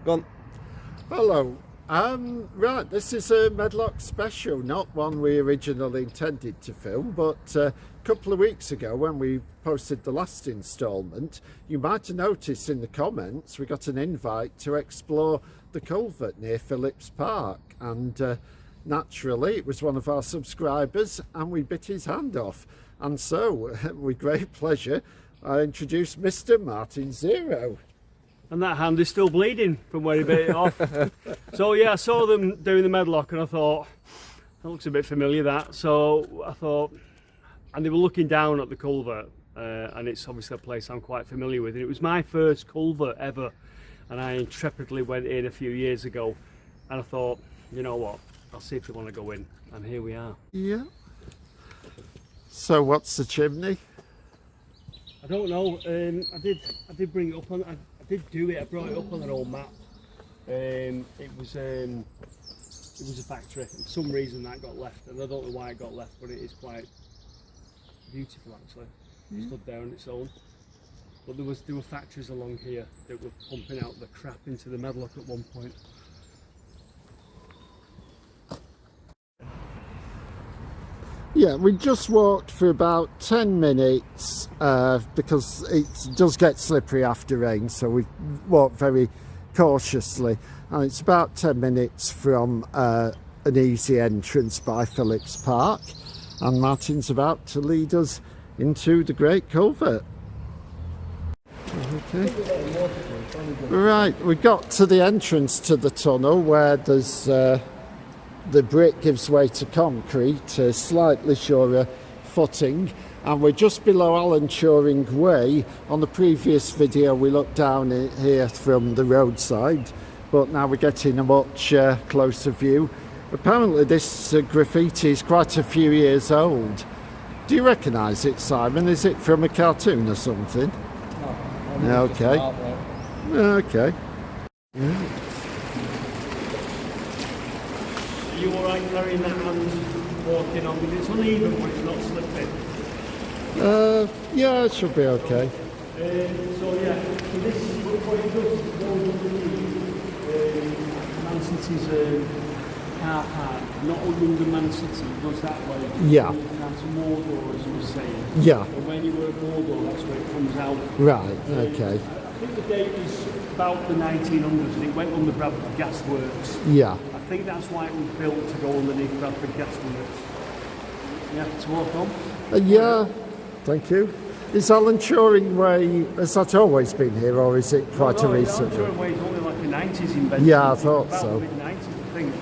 Gone. Hello. Right, this is a Medlock special, not one we originally intended to film, but a couple of weeks ago when we posted the last instalment, you might have noticed in the comments we got an invite to explore the culvert near Phillips Park, and naturally it was one of our subscribers and we bit his hand off, and so with great pleasure I introduced Mr. Martin Zero. And that hand is still bleeding from where he bit it off. So yeah, I saw them doing the Medlock and I thought, that looks a bit familiar, that. So I thought, and they were looking down at the culvert, and it's obviously a place I'm quite familiar with. And it was my first culvert ever, and I intrepidly went in a few years ago, and I thought, you know what, I'll see if they want to go in, and here we are. Yeah. So what's the chimney? I don't know. I did bring it up on. I did do it. I brought it up on an old map. It was a factory. For some reason that got left, and I don't know why it got left, but it is quite beautiful actually. It stood there on its own. But there were factories along here that were pumping out the crap into the Medlock at one point. Yeah, we just walked for about 10 minutes because it does get slippery after rain, so we walked very cautiously, and it's about 10 minutes from an easy entrance by Phillips Park, and Martin's about to lead us into the Great Culvert. Okay. Right, we got to the entrance to the tunnel where there's the brick gives way to concrete, a slightly surer footing, and we're just below Alan Turing Way. On the previous video we looked down here from the roadside, but now we're getting a much closer view. Apparently this graffiti is quite a few years old. Do you recognise it, Simon? Is it from a cartoon or something? No. Okay. Okay. Yeah. Are you alright carrying that hand walking on? It's uneven but it's not slipping. Yeah, it should be okay. So yeah, so this is what it does is go underneath Man City's car park, not under Man City, it goes that way. Yeah. Down to Mordor, as you were saying. Yeah. And when you were at Mordor, that's where it comes out. Right, okay. I think the date is about the 1900s and it went under Bradford Gasworks. Yeah. I think that's why it was built to go underneath Bradford Gasworks. Yeah, to walk on. Yeah, thank you. Is Alan Turing Way, has that always been here, or is it quite a recent one? Alan Turing Way is only like a 90s invention. Yeah, I thought so. About the 90s, I think.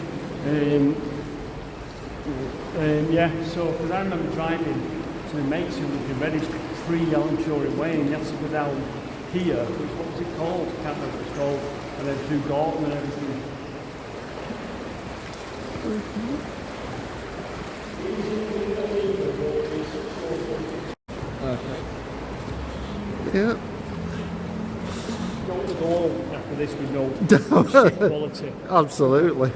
Yeah, so because I remember driving to my mates who lived in Redditch, free Alan Turing Way, and you had to go down here, which, what was it called? I can't remember what it's called, and then through Gorton and everything. Okay. Yeah. Don't go after this with no shit quality. Absolutely.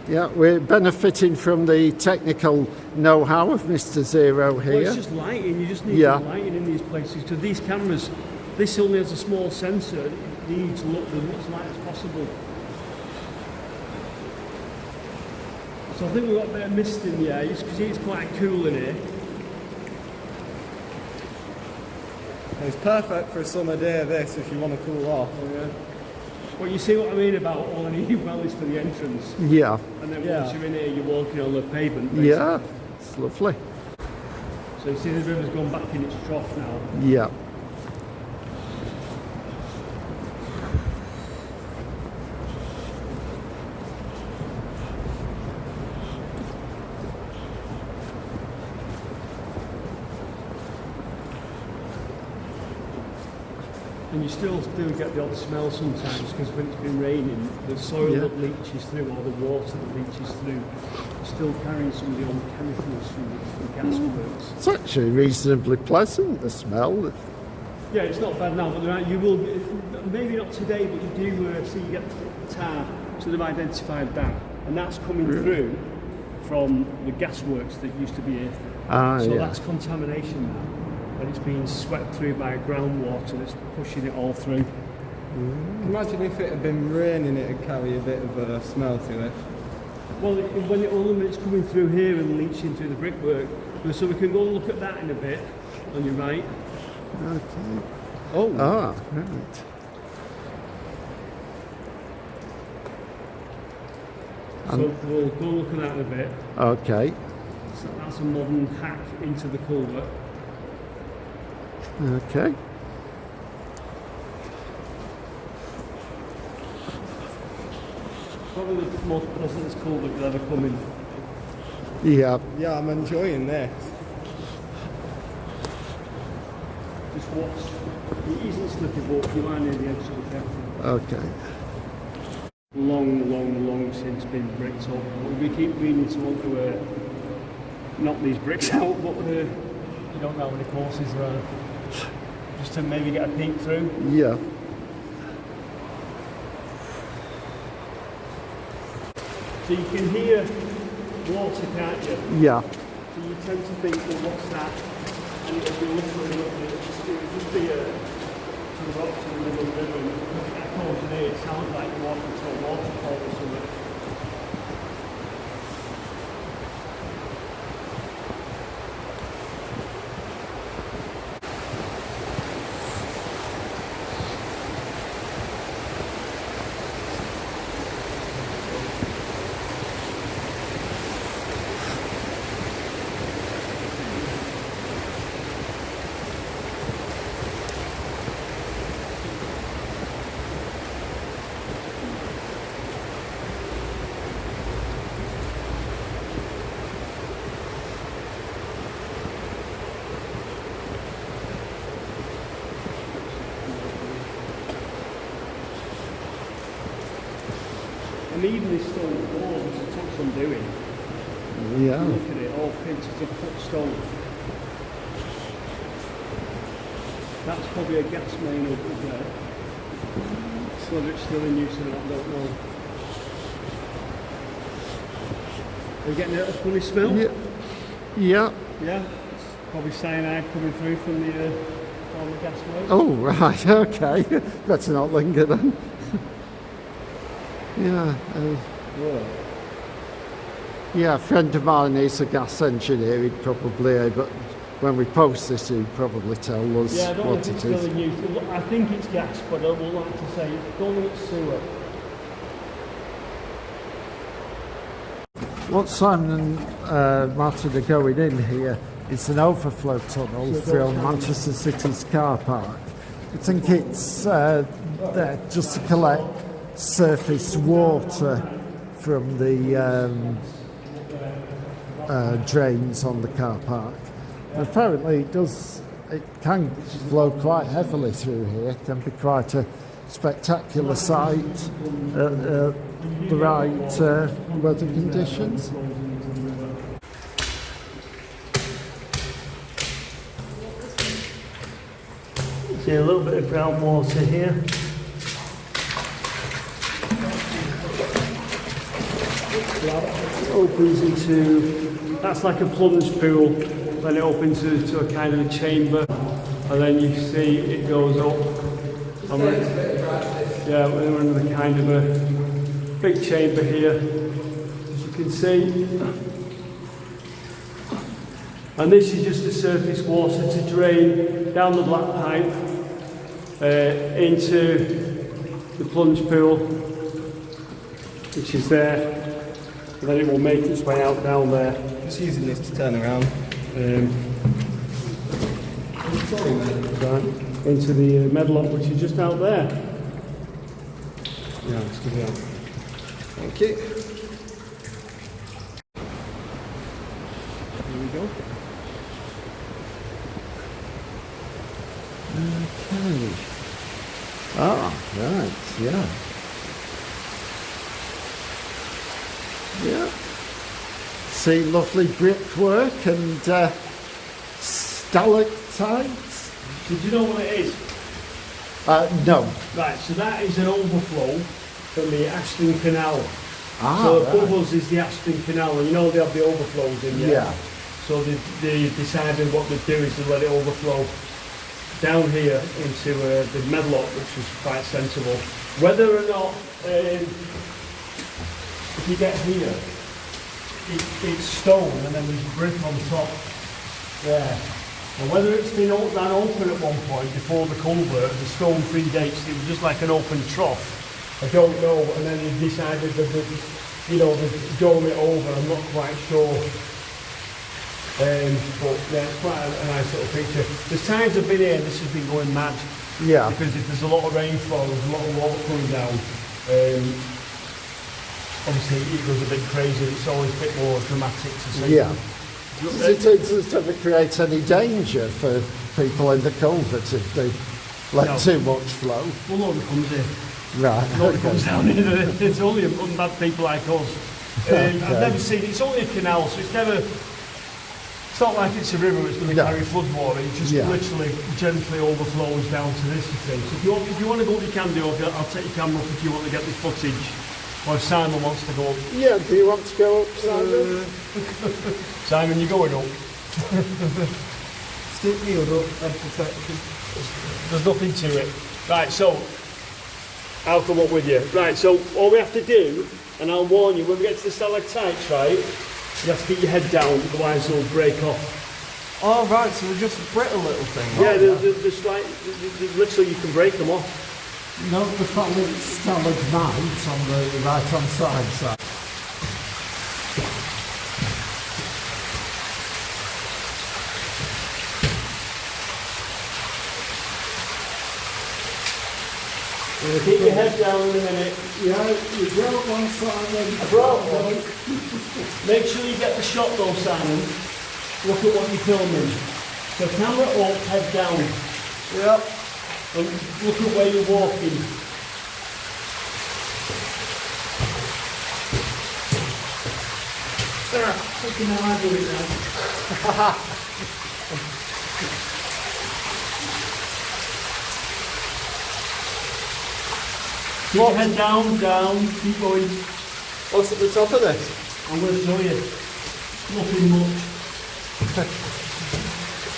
Yeah, we're benefiting from the technical know-how of Mr. Zero here. Well, it's just lighting, you just need Yeah. lighting in these places, because these cameras, this only has a small sensor, it needs to look as much light as possible. So I think we've got a bit of mist in the air, because it's quite cool in here. It's perfect for a summer day this if you want to cool off. Yeah. Well, you see what I mean about all I need well is for the entrance. Yeah. And then Yeah. once you're in here, you're walking on the pavement. Basically. Yeah, it's lovely. So you see the river's gone back in its trough now. Yeah. And you still do get the odd smell sometimes, because when it's been raining, the soil Yeah. that leaches through, or the water that leaches through, is still carrying some of the old chemicals from the gasworks. It's actually reasonably pleasant, the smell. Yeah, it's not bad now, but you will, maybe not today, but you do see you get tar, so they've identified that, and that's coming through from the gasworks that used to be here. So Yeah. that's contamination now, and it's being swept through by groundwater that's pushing it all through. Imagine if it had been raining, it'd carry a bit of a smell to it. Well, when it's coming through here and leaching through the brickwork, so we can go and look at that in a bit on your right. Okay. Oh. Ah, right. So we'll go look at that in a bit. Okay. So that's a modern hack into the culvert. Okay. Probably the most pleasantest culvert you'll ever come in. Yeah. Yeah, I'm enjoying this. Just watch. It isn't slippy, but you are near the edge, so be careful. Okay. Long since been bricked up. But we keep meaning to want to knock these bricks out, but you don't know how many courses there are. Just to maybe get a peek through. Yeah. So you can hear water, can't you? Yeah. So you tend to think, well, what's that? And it'll be literally nothing. It'll just be a rock in the middle of the river. And it echoes in here. It sounds like you're walking to a waterfall or something. And even this stone wall, which took some doing. Yeah. Look at it, all pieces of cut stone. That's probably a gas main up there. So whether it's still in use or not, I don't know. Are you getting a funny smell? Yeah. Yeah. Yeah? It's probably cyanide coming through from the gas main. Oh, right. Okay. Better not linger then. Yeah. Yeah, a friend of mine is a gas engineer. He'd probably, but when we post this, he'd probably tell us Yeah, I don't know what if it it's still is. in use. I think it's gas, but I would like to say don't know it's sewer. What Simon and Martin are going in here is an overflow tunnel from Manchester City's car park. I think it's there just to collect surface water from the drains on the car park. Apparently it can flow quite heavily through here. It can be quite a spectacular sight at the right weather conditions. See a little bit of groundwater here. Opens into, that's like a plunge pool, then it opens to a kind of a chamber, and then you see it goes up. And then, yeah, we're in the kind of a big chamber here, as you can see. And this is just the surface water to drain down the black pipe into the plunge pool, which is there. And then it will make its way out down there. Just using this to turn around. Right, into the Medlock, which is just out there. Yeah, let's go down. Thank you. Here we go. Okay. Ah, right, yeah. Yeah. See lovely brickwork and stalactites. Did you know what it is? No. Right, so that is an overflow from the Ashton Canal. Ah, so right. above us is the Ashton Canal, and you know they have the overflows in there. Yeah. So they decided what they do is to let it overflow down here into the Medlock, which was quite sensible. Whether or not, if you get here, it's stone and then there's brick on top there. And whether it's been ran open at one point before the culvert, the stone predates, it was just like an open trough. I don't know, and then they decided that, you know, they'd dome it over, I'm not quite sure. But yeah, it's quite a nice little picture. The times I've been here, this has been going mad. Yeah. Because if there's a lot of rainfall, there's a lot of water coming down. Obviously it goes a bit crazy, it's always a bit more dramatic to see. Yeah. Does it ever create any danger for people in the culvert if they let too much flow? Well, nobody comes here. Right. Nobody comes down here. It's only bad people like us. Okay. I've never seen it. It's only a canal, so it's never. It's not like it's a river. It's going to carry flood water. It just literally gently overflows down to this thing. So if you want to go up, you can do. I'll take your camera up if you want to get the footage. Or if Simon wants to go up. Yeah. Do you want to go up, Simon? Simon, you're going up. Stick me up, I'm protected. There's nothing to it. Right, so I'll come up with you. Right, so all we have to do, and I'll warn you, when we get to the stalactites, right, you have to keep your head down, otherwise they'll break off. Oh right, so they're just brittle little things. Yeah, there's literally you can break them off. No, the stalagmites on the right-hand side. Keep your head down in a minute. Yeah, you brought one, Simon. I brought one. Make sure you get the shot though, Simon. Look at what you're filming. So camera up, head down. Yep. And look at where you're walking. Fucking hell, I do it now. Keep your head down, keep going. What's at the top of this? I'm going to show you. Nothing much.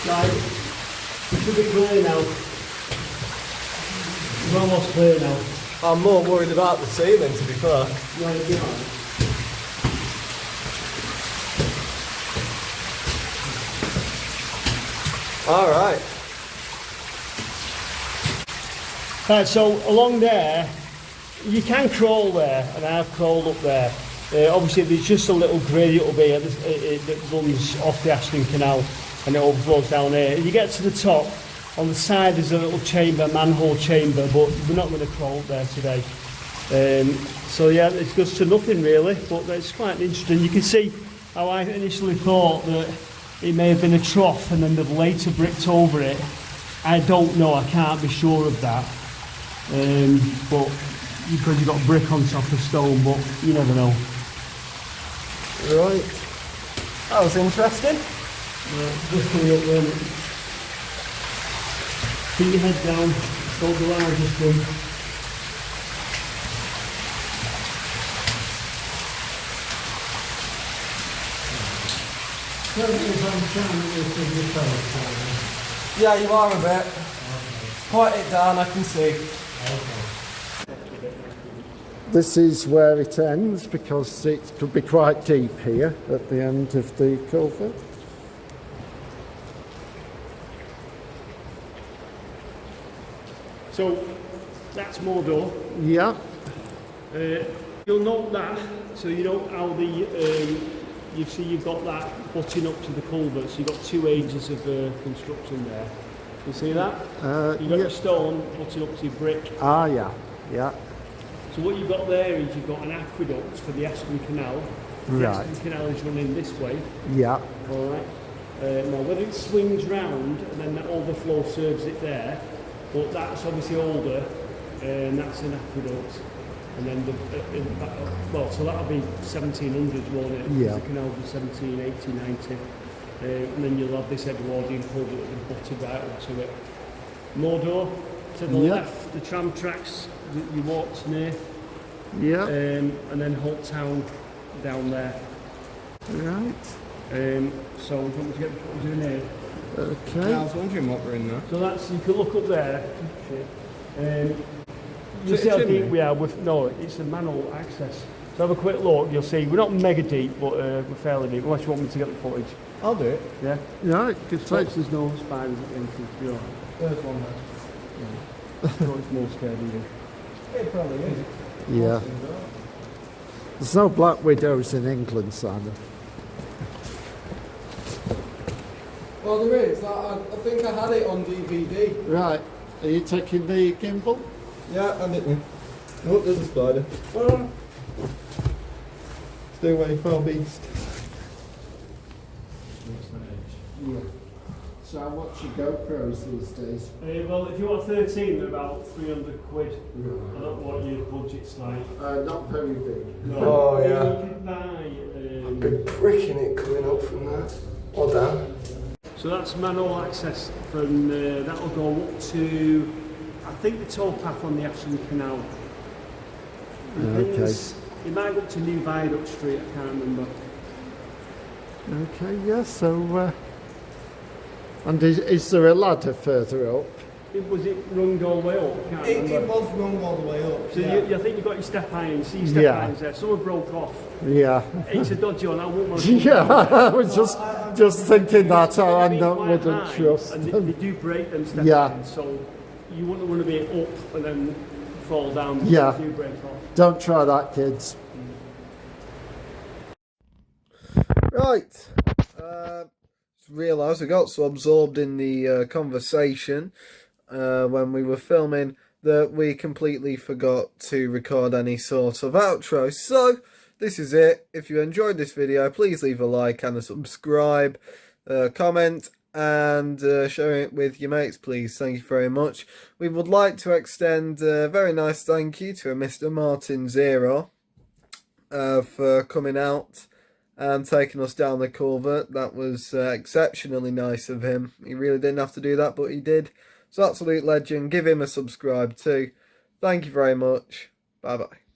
Right, it should be clear now. We're almost clear now. I'm more worried about the ceiling, to be fair. Right, you're right. Alright. Right, so along there, you can crawl there, and I've crawled up there. Obviously, there's just a little gradient up here that runs off the Ashton Canal, and it overflows down here. You get to the top, on the side there's a little chamber, manhole chamber, but we're not going to crawl up there today. So yeah, it goes to nothing really, but it's quite interesting. You can see how I initially thought that it may have been a trough and then they've later bricked over it. I don't know, I can't be sure of that. But because you've got brick on top of stone, but you never know. Right. That was interesting. Just coming up there. Keep your head down, don't go out just done. Yeah, you are a bit. Point it down, I can see. This is where it ends because it could be quite deep here at the end of the culvert. So that's Mordor. Yeah. You'll note that, so you know how the you see you've got that butting up to the culvert, so you've got two ages of construction there. You see that? You've got your stone butting up to your brick. Ah, yeah, yeah. So what you've got there is you've got an aqueduct for the Ashton Canal. The Right. Ashton Canal is running this way. Yeah. All right. Now whether it swings round and then that overflow serves it there, but that's obviously older, and that's an aqueduct. And then well, so that'll be 1700s, won't it? Yeah. The canal will be 17, 18, 90. And then you'll have this Edwardian culvert that butted right up to it. Mordor, to the left, the tram tracks that you walked near. Yeah. And then Holt Town down there. Right. So we're going to get what we're doing here. Okay. Yeah, I was wondering what were in there. So that's, you can look up there. You Is it see a how chimney? deep we are with, no, it's a manual access. So have a quick look, you'll see, we're not mega deep, but we're fairly deep, unless you want me to get the footage. I'll do it. Yeah? Right, good So take. there's no spiders at the entrance, you're all right. There's one there. So it's more scared of you. It probably is. Yeah. There's no black widows in England, Simon. Well, there is. I think I had it on DVD. Right. Are you taking the gimbal? Yeah, I didn't. Oh, there's a spider. Ah. Stay away, foul beast. Yeah. So how much your GoPros these days? Well, if you want 13, they're about 300 quid. I don't know what your budget's like. Not very big. No. Oh, yeah. You could buy, Been pricking it coming up from that. Or down. so that's manual access from, that'll go up to, I think the towpath on the Ashton Canal. Okay. It might go up to New Viaduct Street, I can't remember. Okay, yeah, so... and is there a ladder further up? Was it rung all the way up? I can't It remember. was wrong all the way up. So yeah. you, I think you've got your step irons, see your step Yeah. irons there. Some are broke off. Yeah. It's a dodgy one, I wouldn't want to. Yeah, I was just thinking that They're I being quite wouldn't high, trust and them. they do break them step Yeah. irons, so you wouldn't want to be up and then fall down. Yeah. They do break off. Don't try that, kids. Right. Realised I got so absorbed in the conversation when we were filming that we completely forgot to record any sort of outro. So, this is it. If you enjoyed this video, please leave a like and a subscribe, comment, and share it with your mates, please. Thank you very much. We would like to extend a very nice thank you to Mr. Martin Zero for coming out and taking us down the culvert. That was exceptionally nice of him. He really didn't have to do that, but he did. So absolute legend. Give him a subscribe too. Thank you very much. Bye bye.